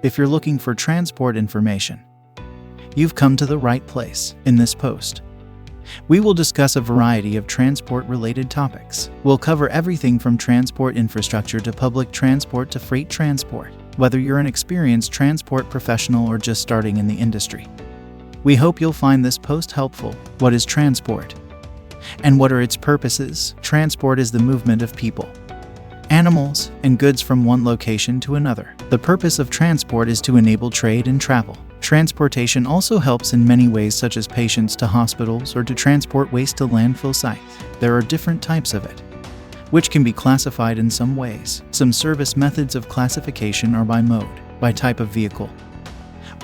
If you're looking for transport information, you've come to the right place. In this post, we will discuss a variety of transport-related topics. We'll cover everything from transport infrastructure to public transport to freight transport, whether you're an experienced transport professional or just starting in the industry. We hope you'll find this post helpful. What is transport? And what are its purposes? Transport is the movement of people, animals, and goods from one location to another. The purpose of transport is to enable trade and travel. Transportation also helps in many ways, such as patients to hospitals or to transport waste to landfill sites. There are different types of it, which can be classified in some ways. Some service methods of classification are by mode, by type of vehicle,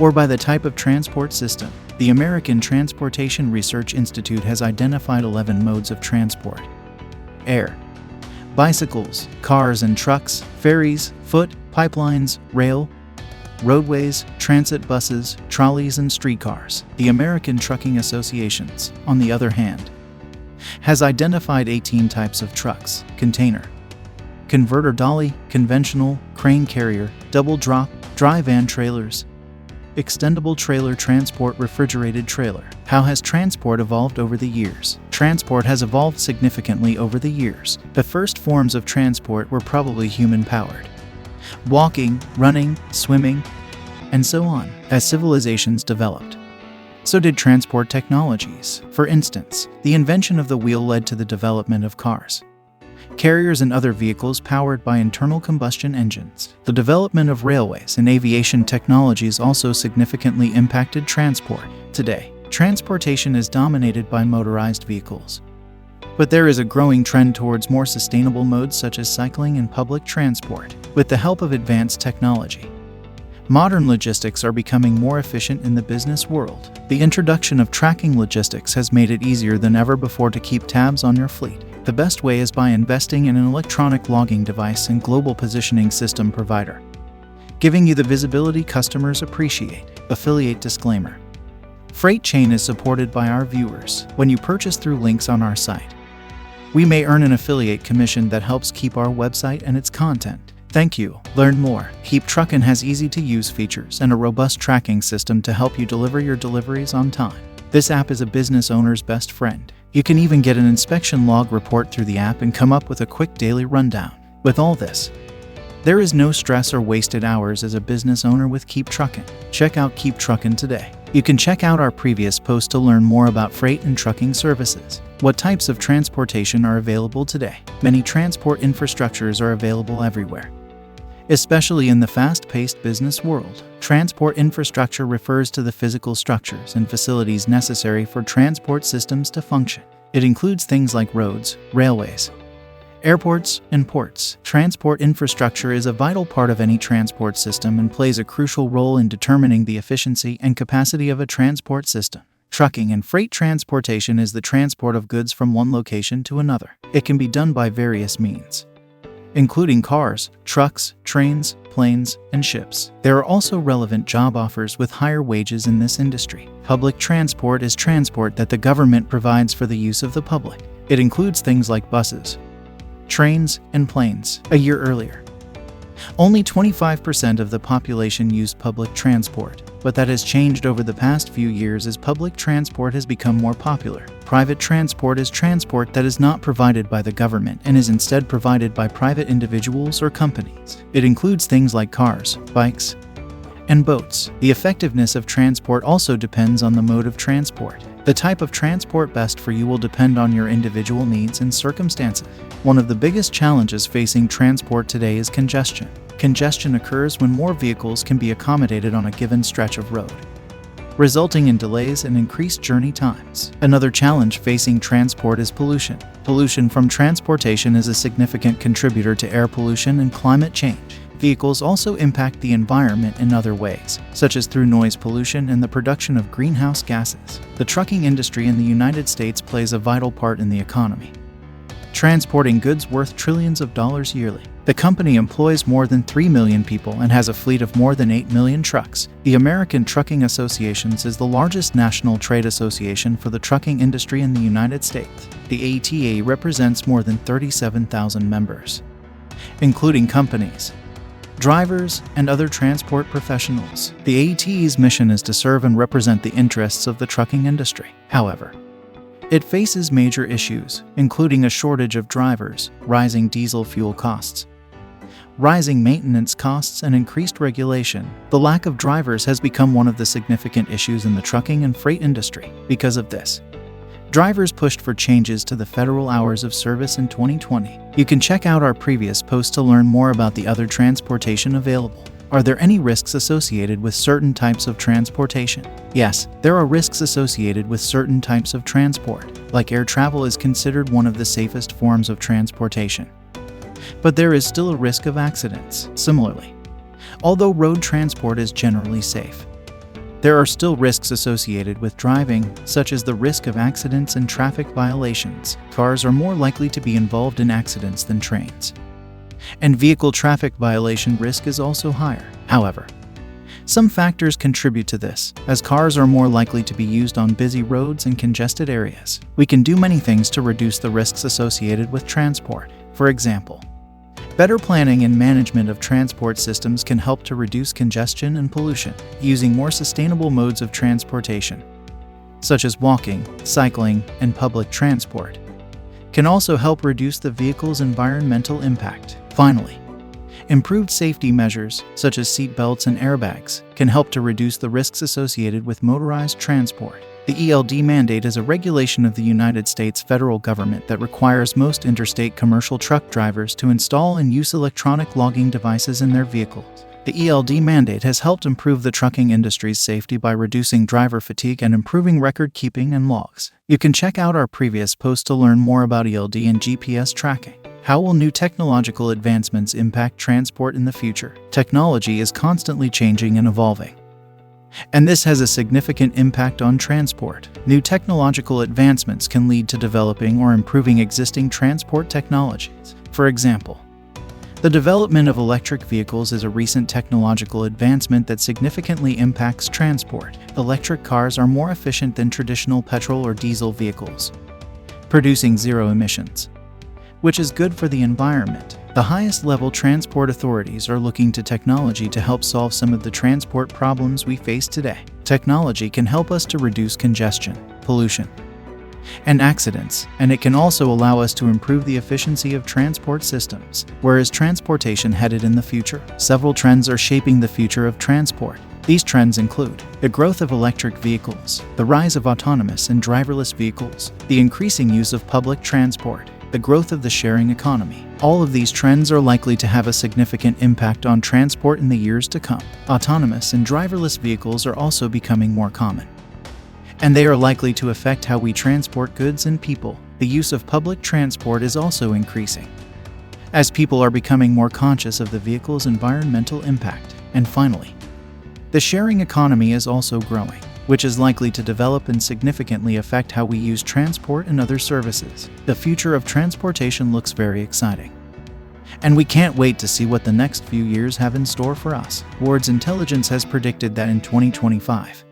or by the type of transport system. The American Transportation Research Institute has identified 11 modes of transport: air, bicycles, cars and trucks, ferries, foot, pipelines, rail, roadways, transit buses, trolleys, and streetcars. The American Trucking Associations, on the other hand, has identified 18 types of trucks: container, converter dolly, conventional, crane carrier, double drop, dry van trailers, extendable trailer transport, refrigerated trailer. How has transport evolved over the years? Transport has evolved significantly over the years. The first forms of transport were probably human-powered: walking, running, swimming, and so on. As civilizations developed, so did transport technologies. For instance, the invention of the wheel led to the development of cars, carriers, and other vehicles powered by internal combustion engines. The development of railways and aviation technologies also significantly impacted transport. Today, transportation is dominated by motorized vehicles, but there is a growing trend towards more sustainable modes such as cycling and public transport. With the help of advanced technology, modern logistics are becoming more efficient in the business world. The introduction of tracking logistics has made it easier than ever before to keep tabs on your fleet. The best way is by investing in an electronic logging device and global positioning system provider, giving you the visibility customers appreciate. Affiliate disclaimer: Frate Chain is supported by our viewers. When you purchase through links on our site, we may earn an affiliate commission that helps keep our website and its content. Thank you. Learn more. Keep Truckin' has easy-to-use features and a robust tracking system to help you deliver your deliveries on time. This app is a business owner's best friend. You can even get an inspection log report through the app and come up with a quick daily rundown. With all this, there is no stress or wasted hours as a business owner with Keep Truckin'. Check out Keep Truckin' today. You can check out our previous post to learn more about freight and trucking services. What types of transportation are available today? Many transport infrastructures are available everywhere, especially in the fast-paced business world. Transport infrastructure refers to the physical structures and facilities necessary for transport systems to function. It includes things like roads, railways, airports, and ports. Transport infrastructure is a vital part of any transport system and plays a crucial role in determining the efficiency and capacity of a transport system. Trucking and freight transportation is the transport of goods from one location to another. It can be done by various means, including cars, trucks, trains, planes, and ships. There are also relevant job offers with higher wages in this industry. Public transport is transport that the government provides for the use of the public. It includes things like buses, trains, and planes. A year earlier, only 25% of the population used public transport, but that has changed over the past few years as public transport has become more popular. Private transport is transport that is not provided by the government and is instead provided by private individuals or companies. It includes things like cars, bikes, and boats. The effectiveness of transport also depends on the mode of transport. The type of transport best for you will depend on your individual needs and circumstances. One of the biggest challenges facing transport today is congestion. Congestion occurs when more vehicles can be accommodated on a given stretch of road, resulting in delays and increased journey times. Another challenge facing transport is pollution. Pollution from transportation is a significant contributor to air pollution and climate change. Vehicles also impact the environment in other ways, such as through noise pollution and the production of greenhouse gases. The trucking industry in the United States plays a vital part in the economy, transporting goods worth trillions of dollars yearly. The company employs more than 3 million people and has a fleet of more than 8 million trucks. The American Trucking Associations is the largest national trade association for the trucking industry in the United States. The ATA represents more than 37,000 members, including companies, drivers, and other transport professionals. The AT's mission is to serve and represent the interests of the trucking industry. However, it faces major issues, including a shortage of drivers, rising diesel fuel costs, rising maintenance costs, and increased regulation. The lack of drivers has become one of the significant issues in the trucking and freight industry. Because of this, drivers pushed for changes to the federal hours of service in 2020. You can check out our previous post to learn more about the other transportation available. Are there any risks associated with certain types of transportation? Yes, there are risks associated with certain types of transport, like air travel is considered one of the safest forms of transportation. But there is still a risk of accidents. Similarly, although road transport is generally safe, there are still risks associated with driving, such as the risk of accidents and traffic violations. Cars are more likely to be involved in accidents than trains, and vehicle traffic violation risk is also higher. However, some factors contribute to this, as cars are more likely to be used on busy roads and congested areas. We can do many things to reduce the risks associated with transport. For example, better planning and management of transport systems can help to reduce congestion and pollution. Using more sustainable modes of transportation, such as walking, cycling, and public transport, can also help reduce the vehicle's environmental impact. Finally, improved safety measures, such as seat belts and airbags, can help to reduce the risks associated with motorized transport. The ELD mandate is a regulation of the United States federal government that requires most interstate commercial truck drivers to install and use electronic logging devices in their vehicles. The ELD mandate has helped improve the trucking industry's safety by reducing driver fatigue and improving record keeping and logs. You can check out our previous post to learn more about ELD and GPS tracking. How will new technological advancements impact transport in the future? Technology is constantly changing and evolving, and this has a significant impact on transport. New technological advancements can lead to developing or improving existing transport technologies. For example, the development of electric vehicles is a recent technological advancement that significantly impacts transport. Electric cars are more efficient than traditional petrol or diesel vehicles, producing zero emissions, which is good for the environment. The highest level transport authorities are looking to technology to help solve some of the transport problems we face today. Technology can help us to reduce congestion, pollution, and accidents, and it can also allow us to improve the efficiency of transport systems. Where is transportation headed in the future? Several trends are shaping the future of transport. These trends include the growth of electric vehicles, the rise of autonomous and driverless vehicles, the increasing use of public transport, the growth of the sharing economy. All of these trends are likely to have a significant impact on transport in the years to come. Autonomous and driverless vehicles are also becoming more common, and they are likely to affect how we transport goods and people. The use of public transport is also increasing, as people are becoming more conscious of the vehicle's environmental impact. And finally, the sharing economy is also growing, which is likely to develop and significantly affect how we use transport and other services. The future of transportation looks very exciting, and we can't wait to see what the next few years have in store for us. Ward's Intelligence has predicted that in 2025,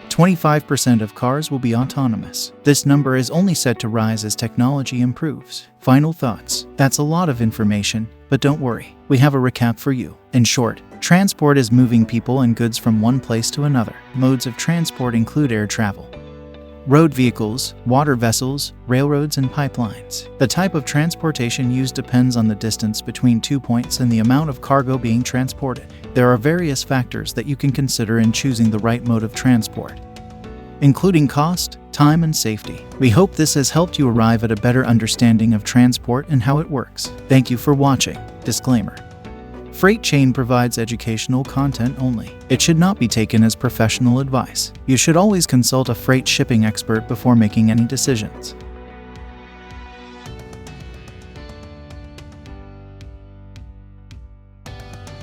25% of cars will be autonomous. This number is only set to rise as technology improves. Final thoughts. That's a lot of information, but don't worry, we have a recap for you. In short, transport is moving people and goods from one place to another. Modes of transport include air travel, road vehicles, water vessels, railroads, and pipelines. The type of transportation used depends on the distance between 2 points and the amount of cargo being transported. There are various factors that you can consider in choosing the right mode of transport, including cost, time, and safety. We hope this has helped you arrive at a better understanding of transport and how it works. Thank you for watching. Disclaimer: Frate Chain provides educational content only. It should not be taken as professional advice. You should always consult a freight shipping expert before making any decisions.